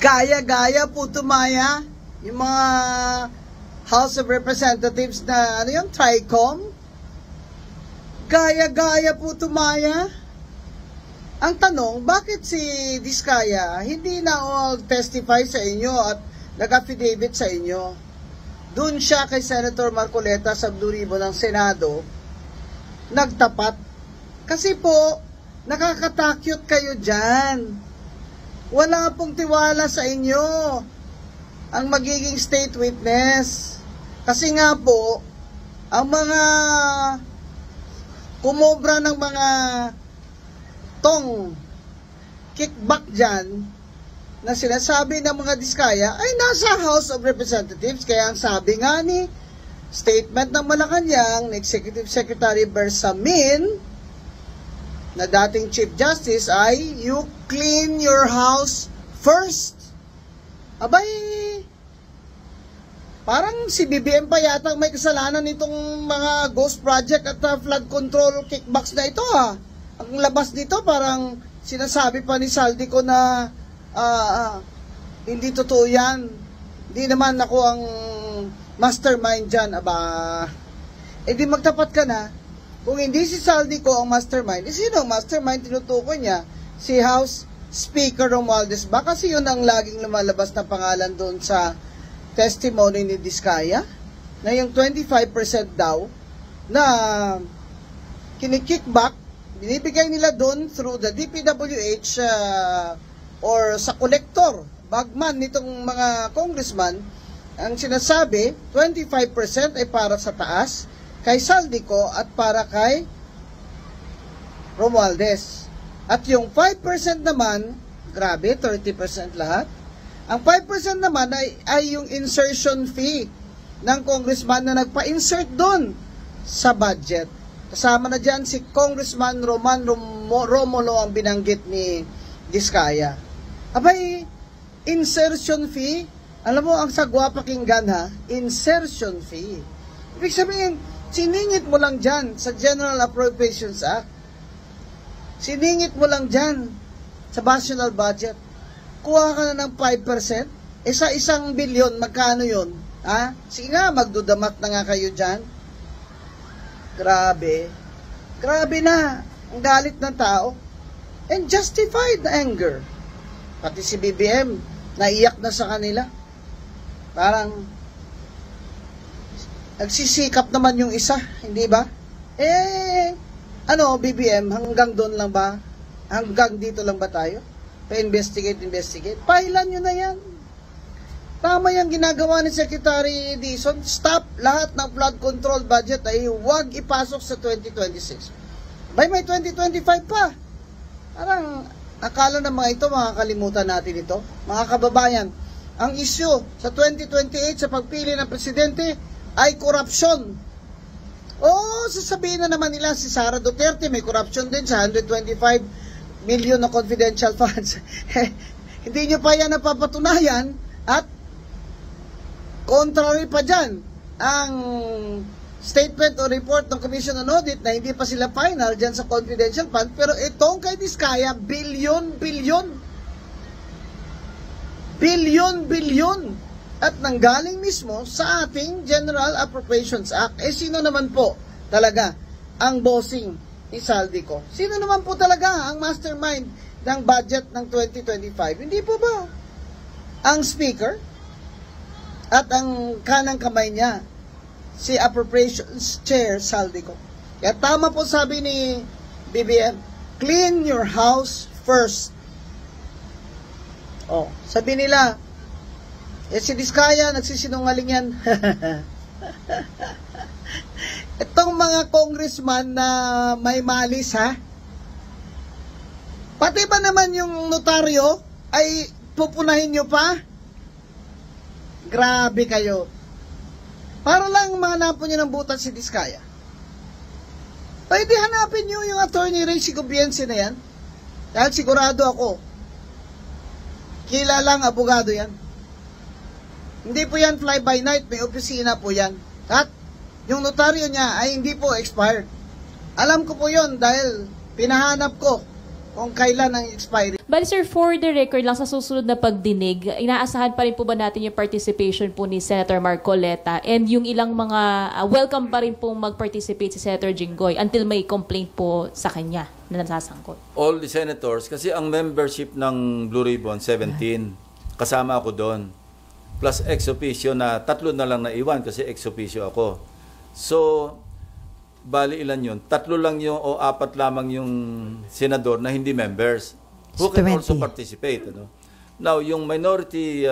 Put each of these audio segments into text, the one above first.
Gaya-gaya po tumaya yung mga House of Representatives na ano yung TRICOM. Gaya-gaya po tumaya. Ang tanong, bakit si Diskaya hindi na testify sa inyo at nag-affidavit sa inyo? Doon siya kay Senator Marcoleta sa Blue Ribbon ng Senado nagtapat. Kasi po, nakakatakyot kayo dyan. Wala pong tiwala sa inyo ang magiging state witness. Kasi nga po, ang mga kumobra ng mga kickback dyan na sinasabi ng mga Diskaya ay nasa House of Representatives. Kaya ang sabi nga ni statement ng Malacanang, Executive Secretary Bersamin, na dating Chief Justice, ay you clean your house first. Abay, parang si BBM pa yata may kasalanan nitong mga ghost project at flood control kickbacks na ito ha. Ang labas dito parang sinasabi pa ni Saldico na hindi totoo yan. Hindi naman ako ang mastermind dyan. Aba, di magtapat ka na. Kung hindi si Saldico ang mastermind, sino ang mastermind? Tinutukoy niya si House Speaker Romualdez ba? Kasi yun ang laging lumalabas na pangalan doon sa testimony ni Diskaya, na yung 25% daw na kinikickback, binibigay nila doon through the DPWH or sa collector, bagman nitong mga congressman. Ang sinasabi, 25% ay para sa taas, kay Saldico at para kay Romualdez. At yung 5% naman, grabe, 30% lahat. Ang 5% naman ay yung insertion fee ng congressman na nagpa-insert doon sa budget. Kasama na dyan si Congressman Romulo ang binanggit ni Diskaya. Abay, insertion fee, alam mo, ang sagwa pakinggan ha, insertion fee. Ibig sabihin, siningit mo lang dyan sa General Appropriations Act. Siningit mo lang dyan sa national budget. Kuha ka na ng 5%. Sa 1 bilyon, magkano yun? Ha? Sige nga, magdudamat na nga kayo dyan. Grabe. Grabe na ang galit ng tao. And justified anger. Pati si BBM, naiyak na sa kanila. Parang nagsisikap naman yung isa, hindi ba? BBM, hanggang doon lang ba? Hanggang dito lang ba tayo? Pa-investigate. Pailan nyo na yan. Tama yung ginagawa ni Secretary Dizon. Stop lahat ng flood control budget ay huwag ipasok sa 2026. May 2025 pa. Parang akala ng mga ito, makakalimutan natin ito. Mga kababayan, ang issue sa 2028 sa pagpili ng presidente ay korupsyon. Sasabihin na naman nila si Sara Duterte may korupsyon din sa 125 million na confidential funds. Hindi nyo pa yan napapatunayan at contrary pa dyan ang statement o report ng Commission on Audit na hindi pa sila final dyan sa confidential fund, pero itong kay Diskaya, bilyon at nanggaling mismo sa ating General Appropriations Act. Sino naman po talaga ang bossing ni Saldico? Sino naman po talaga ang mastermind ng budget ng 2025? Hindi po ba ang Speaker at ang kanang kamay niya, si Appropriations Chair Saldico? Kaya tama po sabi ni BBM, clean your house first. Sabi nila, si Diskaya, nagsisinungaling yan. Itong mga congressman na may malis ha, pati ba naman yung notaryo ay pupunahin nyo pa? Grabe kayo. Para lang mahanapon nyo ng butas si Diskaya. Pwede hanapin nyo yung attorney Ray Sigobiense na yan. Dahil sigurado ako, kilalang abogado yan. Hindi po yan fly by night, may opisina po yan. At yung notaryo niya ay hindi po expired. Alam ko po yon dahil pinahanap ko kung kailan ang expiry. But sir, for the record lang, sa susunod na pagdinig, inaasahan pa rin po ba natin yung participation po ni Senator Marcoleta and yung ilang mga welcome pa rin pong mag-participate si Senator Jinggoy until may complaint po sa kanya na nasasangkot? All the senators, kasi ang membership ng Blue Ribbon, 17. Kasama ako doon. Plus ex officio na 3 na lang naiwan kasi ex officio ako. So, bali ilan yun? 3 lang yung o 4 lamang yung senador na hindi members who can also participate. Ano? Now, yung minority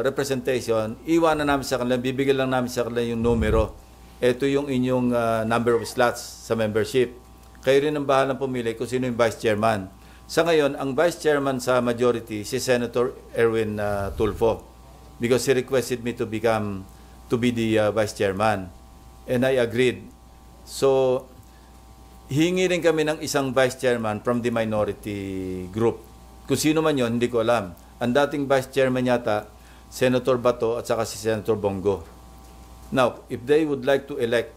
representation, iwanan namin sa kanila, bibigyan lang namin sa kanila yung numero. Ito yung inyong number of slots sa membership. Kayo rin ang bahalang pumili kung sino yung vice chairman. Sa ngayon, ang vice chairman sa majority, si Senator Erwin Tulfo. Because he requested me to be the vice chairman. And I agreed. So, hingi rin kami ng isang vice chairman from the minority group. Kung sino man yon, hindi ko alam. Ang dating vice chairman yata, Senator Bato at saka si Senator Bongo. Now, if they would like to elect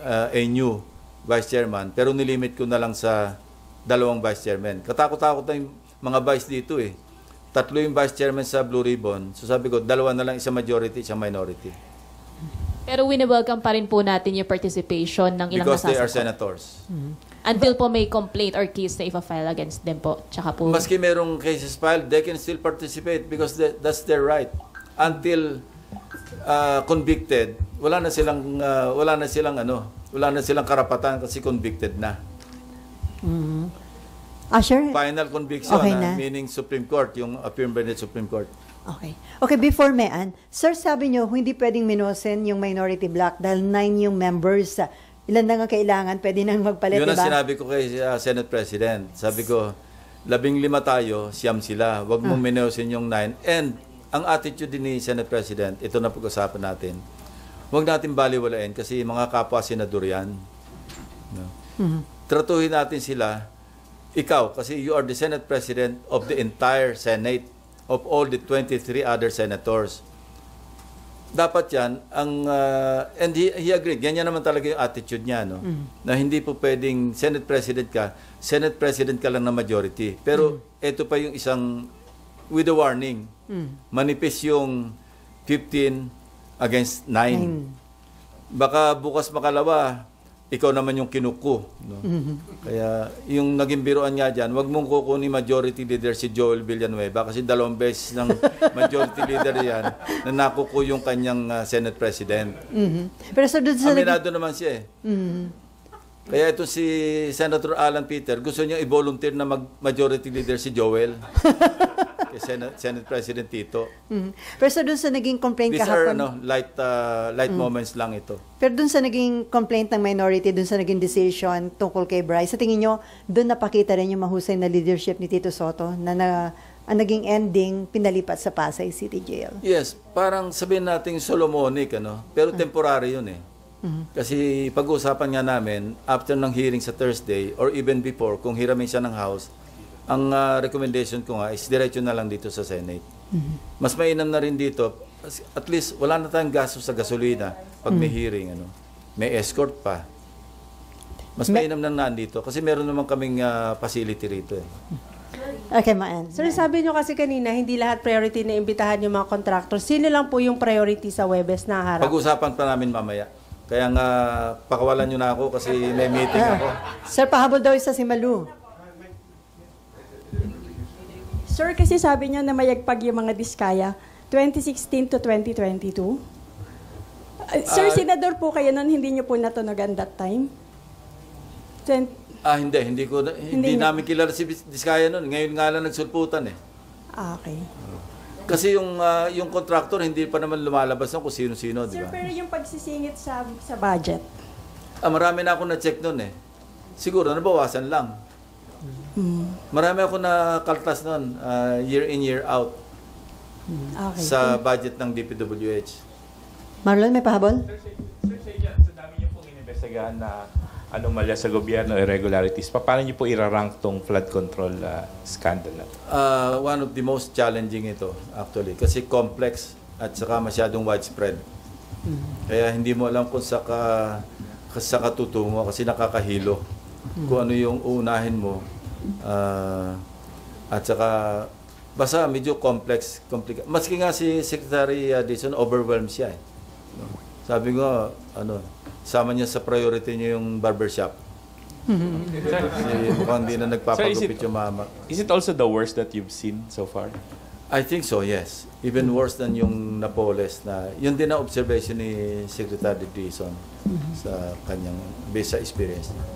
a new vice chairman, pero nilimit ko na lang sa 2 vice chairman. Katakot-takot na yung mga vice dito eh. 3 yung vice chairman sa Blue Ribbon. So sabi ko, 2 na lang, isang majority, isang minority. Pero wini-welcome pa rin po natin yung participation ng ilang Because they are nasasangkot. senators. Until po may complaint or case na ipa-file against them po. Tsaka po, Maski merong cases filed, they can still participate because that's their right. Until convicted, wala na silang karapatan kasi convicted na. Sure. Final conviction, Okay na. meaning Supreme Court, yung affirmed by the Supreme Court. Okay. Okay, before Mean, sir, sabi nyo, hindi pwedeng minosen yung minority block dahil 9 yung members. Ilan na nga kailangan, pwede nang magpalit, Yun ang diba? sinabi ko kay Senate President. Sabi ko, 15 tayo, siyam sila. Huwag mong minosen yung 9. And ang attitude din ni Senate President, ito na pag-usapan natin, huwag natin baliwalain kasi mga kapwa senador yan. No? Tratuhin natin sila, ikaw, kasi you are the Senate President of the entire Senate, of all the 23 other senators. Dapat yan, and he agreed, ganyan naman talaga yung attitude niya, no? Na hindi po pwedeng Senate President ka lang na majority. Pero ito pa yung isang, with a warning, manipis yung 15 against 9. Baka bukas makalawa, ikaw naman yung kinuko. No? Kaya yung naging biruan nga dyan, wag mong kukunin majority leader si Joel Villanueva kasi 2 beses ng majority leader yan na nakuko yung kanyang Senate President. Pero so, doon sa Aminado naman siya eh. Kaya ito si Senator Alan Peter, gusto niya i-volunteer na majority leader si Joel. Kay Senate President Tito. Pero so, doon sa naging complaint These are kahapon, light moments lang ito. pero doon sa naging complaint ng minority, doon sa naging decision tungkol kay Bryce, sa tingin nyo, doon napakita rin yung mahusay na leadership ni Tito Sotto na ang naging ending, pinalipat sa Pasay City Jail. Yes, parang sabihin natin Solomonic, ano? Pero temporary yun eh. Kasi pag-uusapan nga namin, after ng hearing sa Thursday, or even before, kung hiramin siya ng House, ang recommendation ko nga is diretso na lang dito sa Senate. Mas mainam na rin dito, at least wala na tayong gastos sa gasolina pag may hearing, ano? May escort pa. Mas mainam na nandito kasi meron naman kaming facility rito eh. Okay, Maan. Sir, sabi nyo kasi kanina, hindi lahat priority na imbitahan yung mga contractors. Sino lang po yung priority sa Webes na harap? Pag-usapan pa namin mamaya. Kaya nga, pakawalan nyo na ako kasi may meeting ako. Sir, pahabol daw isa si Malu. Sir, kasi sabi niyo na mayagpag yung mga diskaya 2016 to 2022. Sir, senador po kayo nun, hindi niyo po natunogan that time? Hindi namin kilala si Diskaya noon. Ngayon nga lang nagsulputan eh. Okay. Kasi yung contractor hindi pa naman lumalabas kung sino-sino, di Sir, ba? pero yung pagsisingit sa budget? Marami na ako na-check noon eh. Siguro nabawasan lang. Marami ako na kaltas noon, year in, year out. Okay. Sa budget ng DPWH. Marlon, may pahabol? Sir, sa dami niyo pong inimbestigahan na anomalya sa gobyerno, irregularities, paano niyo po irarank tong flood control scandal na to? One of the most challenging ito, actually. Kasi complex at saka masyadong widespread. Kaya hindi mo alam kung saka tutungo kasi nakakahilo. Kung ano yung uunahin mo At saka, basta medyo maski nga si Secretary Dizon, overwhelmed siya eh. No? Sabi ko, sama niya sa priority niya yung barbershop. Kasi mukhang hindi na nagpapagupit yung mama. Is it also the worst that you've seen so far? I think so, yes. Even worse than yung Napoles na, yun din ang observation ni Secretary Dizon sa kanyang, based sa experience niya.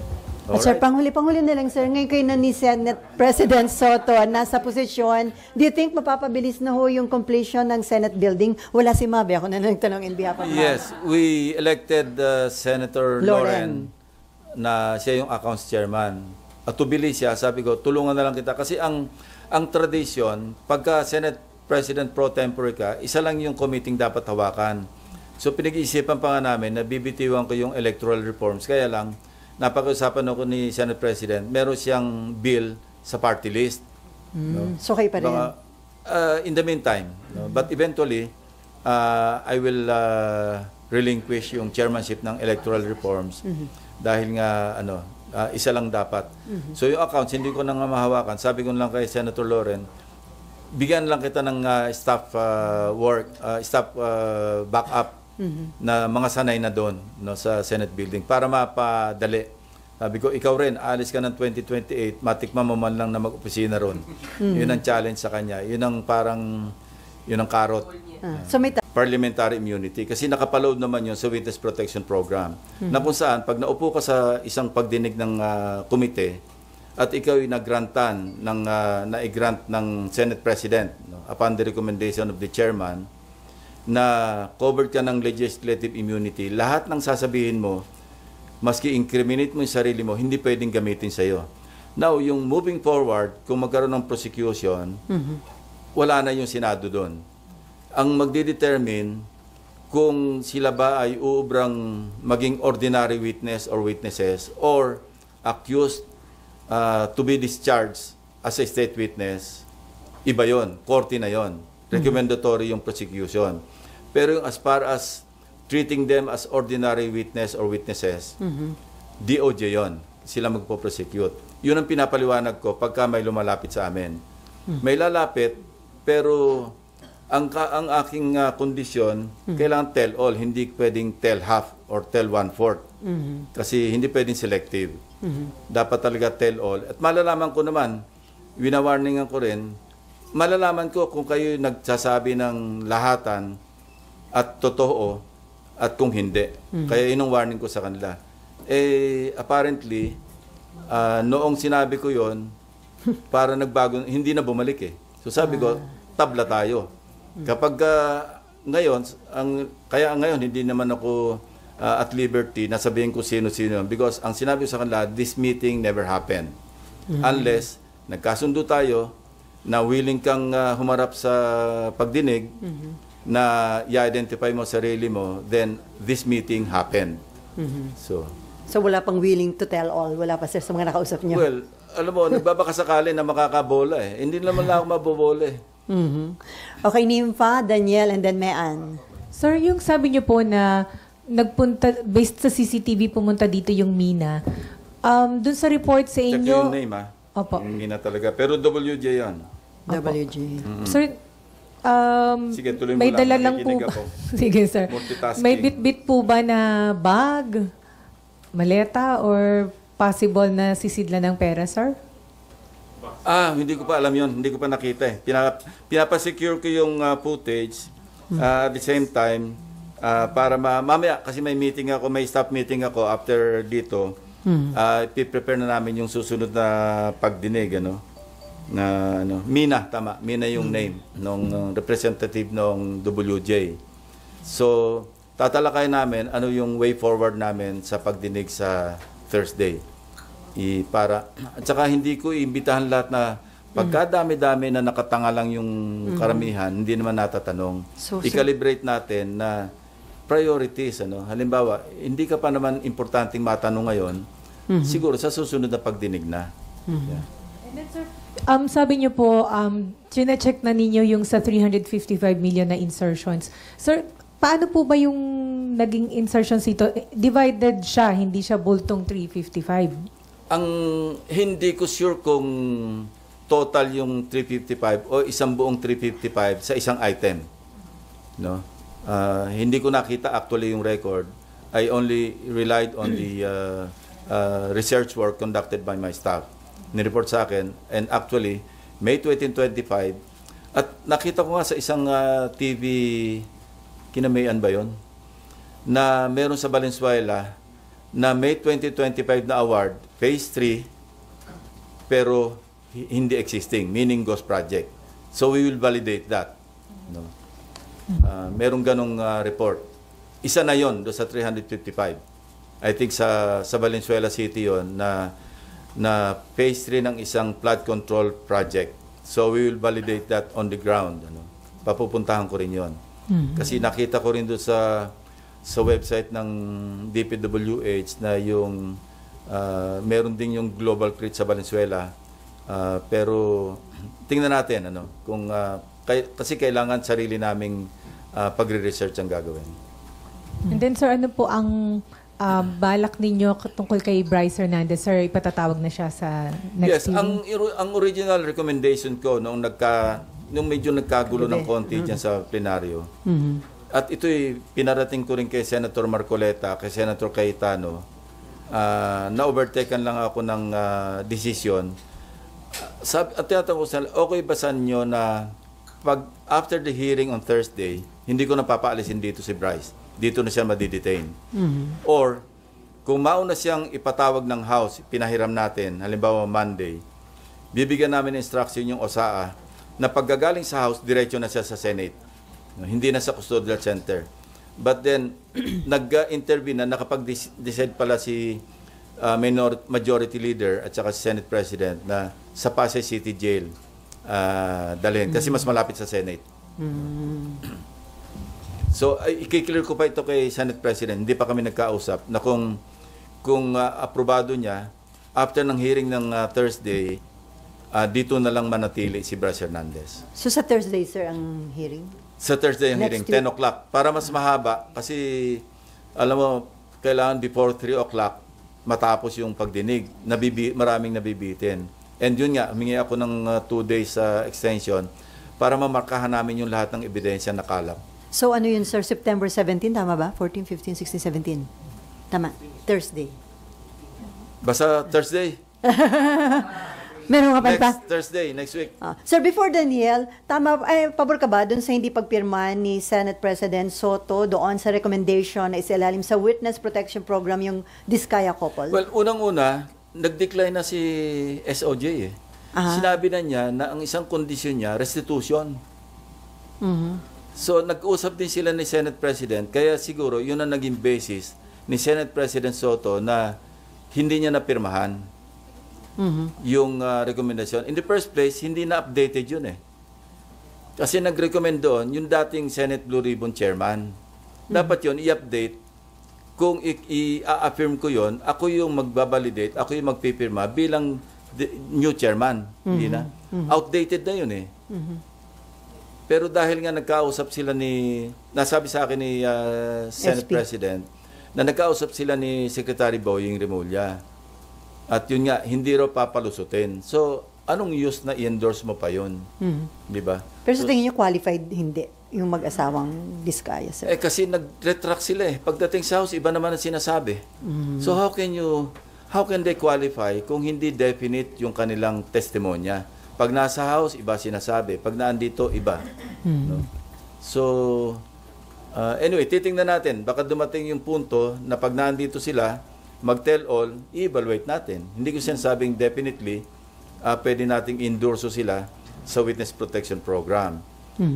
At sir, panghuli na lang sir, ngayon kayo na ni Senate President Soto nasa posisyon, do you think mapapabilis na ho yung completion ng Senate building? Wala si Mabe, ako na nagtanong in behalf of Yes, we elected Senator Loren na siya yung accounts chairman. At tubilis siya, sabi ko, tulungan na lang kita. Kasi ang tradisyon, pagka Senate President pro tempore ka, isa lang yung committee dapat hawakan. So pinag-iisipan pa nga namin na bibitiwan ko yung electoral reforms. Kaya lang, napag-usapan ako ni Senate President, meron siyang bill sa party list. No? So kayo pa rin? In the meantime. No? But eventually, I will relinquish yung chairmanship ng electoral reforms dahil nga isa lang dapat. So yung accounts, hindi ko na nga mahawakan. Sabi ko lang kay Senator Loren, bigyan lang kita ng staff backup na mga sanay na doon sa Senate building para mapadali. Sabi ko, ikaw rin, alis ka ng 2028, matikman mo man lang na mag-opisina ron. Yun ang challenge sa kanya. Yun ang carrot. So may Parliamentary immunity. Kasi nakapaload naman yun sa Witness Protection Program. Na kung saan, pag naupo ka sa isang pagdinig ng komite, at ikaw ay nag-grantan, na-grant ng Senate President, upon the recommendation of the chairman, na covered ka ng legislative immunity, lahat ng sasabihin mo, maski incriminate mo yung sarili mo, hindi pwedeng gamitin sa'yo. Now, yung moving forward, kung magkaroon ng prosecution, wala na yung Senado doon. Ang magdidetermine kung sila ba ay uubrang maging ordinary witness or witnesses or accused to be discharged as a state witness, iba yon, korte na yon. Recommendatory yung prosecution. Pero yung as far as treating them as ordinary witness or witnesses, DOJ yon. Sila magpo-prosecute. Yun ang pinapaliwanag ko pagka may lumalapit sa amin. May lalapit, pero ang aking kondisyon, kailangan tell all, hindi pwedeng tell half or tell 1/4. Kasi hindi pwedeng selective. Dapat talaga tell all. At malalaman ko naman, winawarningan ko rin, malalaman ko kung kayo nagsasabi ng lahatan at totoo at kung hindi. Kaya yun ang warning ko sa kanila. Apparently, noong sinabi ko yon, para nagbago, hindi na bumalik eh. So sabi ko, tabla tayo. Kapag ngayon, kaya ngayon hindi naman ako at liberty na sabihin ko sino-sino. Because ang sinabi ko sa kanila, this meeting never happened. Unless nagkasundo tayo, na willing kang humarap sa pagdinig, na i-identify mo sarili mo, then this meeting happened. So wala pang willing to tell all, wala pa sir sa mga nakausap niyo? Well, alam mo, nagbabakasakali na makakabola eh. Hindi naman lang ako mabobola eh. Okay, Nympha, Daniel, and then Mean. Sir, yung sabi niyo po na nagpunta, based sa CCTV, pumunta dito yung Mina. Dun sa report sa Check inyo... yung name ha. Opo. Hindi na talaga. Pero WJ yan. WJ. Sir, Sige, tuloy mo may lang. dala lang po Nakikinig ba? ako. Sige, sir. Multitasking. May bit-bit po ba na bag, maleta, or possible na sisidla ng pera, sir? Hindi ko pa alam yon, hindi ko pa nakita eh. Pinapasecure ko yung footage at the same time para mamaya kasi may meeting ako, may staff meeting ako after dito. I-prepare na namin yung susunod na pagdinig Mina, tama. Mina yung name ng representative ng WJ. So, tatalakay namin ano yung way forward namin sa pagdinig sa Thursday. At saka hindi ko iimbitahan lahat na pagkadami-dami na nakatanga lang yung karamihan, hindi naman natatanong. I-calibrate natin na priorities. Halimbawa, hindi ka pa naman importanteng matanong ngayon, siguro sa susunod na pagdinig na. Yeah. And then, sir, sabi niyo po, chine-check na ninyo yung sa 355 million na insertions. Sir, paano po ba yung naging insertions ito? Divided siya, hindi siya bultong 355? ang hindi ko sure kung total yung 355 o isang buong 355 sa isang item. No? Hindi ko nakita actually yung record. I only relied on the research work conducted by my staff. Nireport sa akin, and actually, May 2025, at nakita ko nga sa isang TV, kinamayan ba yun? Na meron sa Valenzuela na May 2025 na award, phase 3, pero hindi existing, meaning ghost project. So we will validate that. No? Merong ganong report. Isa na yon do sa 355. I think sa Valenzuela City yon na phase 3 ng isang flood control project. So we will validate that on the ground. Ano? Papupuntahan ko rin yon. Kasi nakita ko rin doon sa website ng DPWH na yung meron din yung global crit sa Valenzuela. Pero tingnan natin ano kung kasi kailangan sarili naming pagre-research ang gagawin. And then, sir, ano po ang balak ninyo tungkol kay Bryce Hernandez? Sir, ipatatawag na siya sa next hearing? Yes, ang original recommendation ko nung medyo nagkagulo ng konti dyan sa plenaryo. At ito'y pinarating ko rin kay Senator Marcoleta, kay Senator Cayetano, na-overtaken lang ako ng desisyon. At tinatanong ko sila, okay ba sa inyo na after the hearing on Thursday, hindi ko napapaalisin dito si Bryce. Dito na siya madidetain. Or, kung mauna siyang ipatawag ng House, pinahiram natin, halimbawa Monday, bibigyan namin instruction yung OSAA na paggagaling sa House, diretso na siya sa Senate. Hindi na sa Custodial Center. But then, nag-intervene na nakapag-decide pala si Majority Leader at saka si Senate President na sa Pasay City Jail dalhin. Kasi mas malapit sa Senate. So, i-clear ko pa ito kay Senate President. Hindi pa kami nagkausap na kung aprobado niya, after ng hearing ng Thursday, dito na lang manatili si Bryce Hernandez. So sa Thursday, sir, ang hearing? Sa Thursday ang hearing, 10 o'clock. Para mas mahaba, kasi alam mo, kailangan before 3 o'clock matapos yung pagdinig. Maraming nabibitin. And yun nga, humingi ako ng 2 days extension para mamarkahan namin yung lahat ng ebidensya na kalap. So ano yun, sir? September 17, tama ba? 14, 15, 16, 17. Tama. Thursday. Basta Thursday. Meron ka pa? Next Thursday, next week. Sir, before Daniel, pabor ka ba dun sa hindi pagpirma ni Senate President Soto doon sa recommendation na isilalim sa Witness Protection Program yung Diskaya couple? Well, unang-una, nag-decline na si SOJ eh. Sinabi na niya na ang isang kondisyon niya, restitution. So, nag-usap din sila ni Senate President, kaya siguro yun ang naging basis ni Senate President Soto na hindi niya napirmahan yung recommendation. In the first place, hindi na updated yun eh. Kasi nag-recommend doon yung dating Senate Blue Ribbon Chairman. Dapat yun, i-update. Kung i-affirm ko yun, ako yung magbabalidate, ako yung magpipirma bilang new chairman. Hindi na. Outdated na yun eh. Pero dahil nga nagkausap sila nasabi sa akin ni Senate SP President, na nagkausap sila ni Secretary Boying Remulla. At yun nga, hindi raw papalusutin. So, anong use na i-endorse mo pa yun? Di ba? Pero sa tingin nyo, qualified hindi yung mag-asawang Diskaya, sir? Kasi nag-retract sila eh. Pagdating sa House, iba naman ang sinasabi. So, how can they qualify kung hindi definite yung kanilang testimonya? Pag nasa House, iba sinasabi. Pag naandito, iba. No? So, anyway, titingnan natin. Baka dumating yung punto na pag naandito sila, mag-tell all, i-evaluate natin. Hindi ko sinasabing definitely, pwede nating endorso sila sa Witness Protection Program.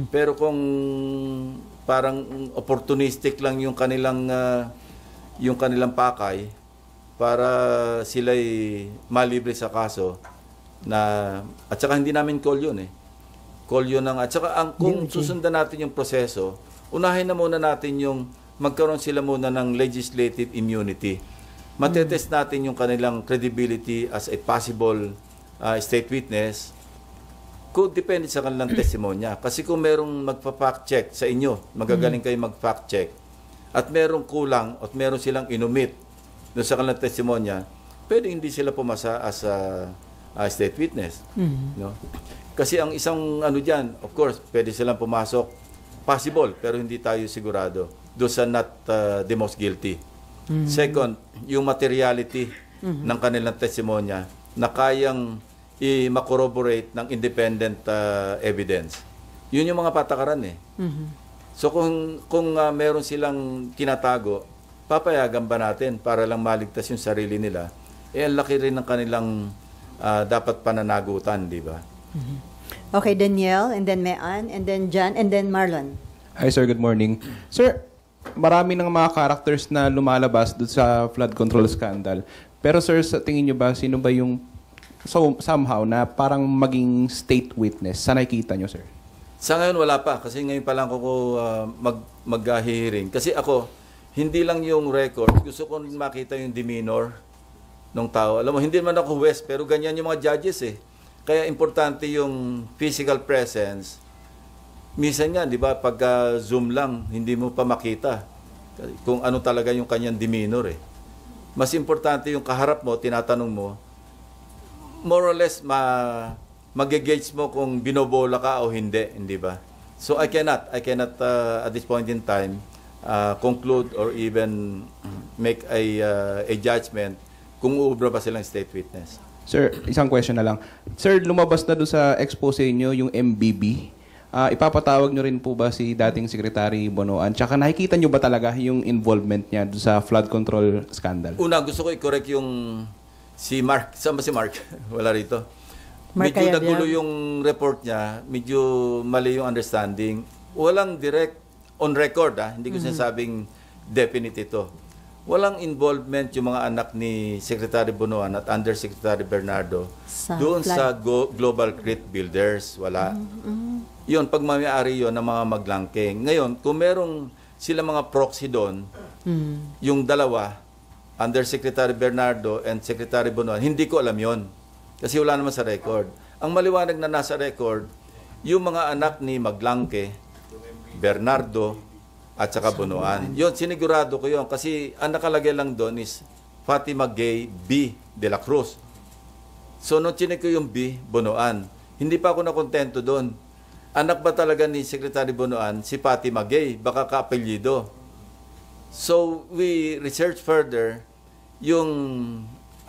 Pero kung parang opportunistic lang yung kanilang pakay para sila'y malibre sa kaso, at saka hindi namin call yun eh. Call yun at saka kung susundan natin yung proseso, unahin na muna natin yung magkaroon sila muna ng legislative immunity. Matetest natin yung kanilang credibility as a possible state witness kung depende sa kanilang testimonya. Kasi kung merong magpa-fact check sa inyo, magagaling kayo mag-fact check, at merong kulang at meron silang inumit doon sa kanilang testimonya, pwede hindi sila pumasa as a state witness. No? Kasi ang isang ano dyan, of course, pwede silang pumasok, possible, pero hindi tayo sigurado. Doon sa not the most guilty. Second, yung materiality ng kanilang testimonya na kayang i-corroborate ng independent evidence. Yun yung mga patakaran eh. So kung meron silang tinatago, papayagan ba natin para lang maligtas yung sarili nila? Ang laki rin ng kanilang dapat pananagutan, di ba? Okay, Danielle, and then Mean, and then John, and then Marlon. Hi sir, good morning. Sir, marami ng mga characters na lumalabas doon sa flood control scandal. Pero sir, sa tingin nyo ba, sino ba yung somehow na parang maging state witness? Sa nakikita nyo, sir? Sa ngayon wala pa kasi ngayon pa lang ako mag-hearing. Kasi ako, hindi lang yung record, gusto ko makita yung demeanor ng tao. Alam mo, hindi man ako West, pero ganyan yung mga judges eh. Kaya importante yung physical presence. Minsan yan, di ba, pag Zoom lang, hindi mo pa makita kung ano talaga yung kanyang demeanor eh. Mas importante yung kaharap mo, tinatanong mo, more or less mag-gauge mo kung binobola ka o hindi ba? So I cannot at this point in time conclude or even make a judgment kung uubra ba silang state witness. Sir, isang question na lang. Sir, lumabas na doon sa expose nyo yung MBB. Ipapatawag nyo rin po ba si dating Secretary Bonoan? Tsaka nakikita nyo ba talaga yung involvement niya doon sa flood control scandal? Una, gusto ko i-correct yung si Mark. Saan ba si Mark? Wala rito. Mark Medyo Cayabyab. nagulo yung report niya. Medyo mali yung understanding. Walang direct on record. Hindi ko sinasabing definite ito. Walang involvement yung mga anak ni Secretary Bonoan at Undersecretary Bernardo doon sa Global Crit Builders. Wala. Yun, pagmamayari yun ng mga maglangking. Ngayon, kung merong sila mga proxy doon, yung dalawa, Undersecretary Bernardo and Secretary Bonoan, hindi ko alam yon kasi wala naman sa record. Ang maliwanag na nasa record, yung mga anak ni Maglangke, Bernardo, at saka Bonoan. Yun, sinigurado ko yun kasi ang nakalagay lang doon is Fatima Gay B. de la Cruz. So, nung chinik ko yung B, Bonoan, hindi pa ako nakontento doon. Anak ba talaga ni Secretary Bonoan si Fatima Gay? Baka kaapelyido. So, we research further. Yung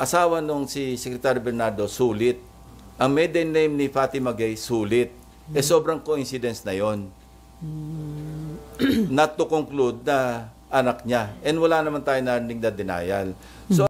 asawa nung si Secretary Bernardo, sulit. Ang maiden name ni Fatima Gay, sulit. Sobrang coincidence na yon. Not to conclude na anak niya. And wala naman tayo narinig na denial. So,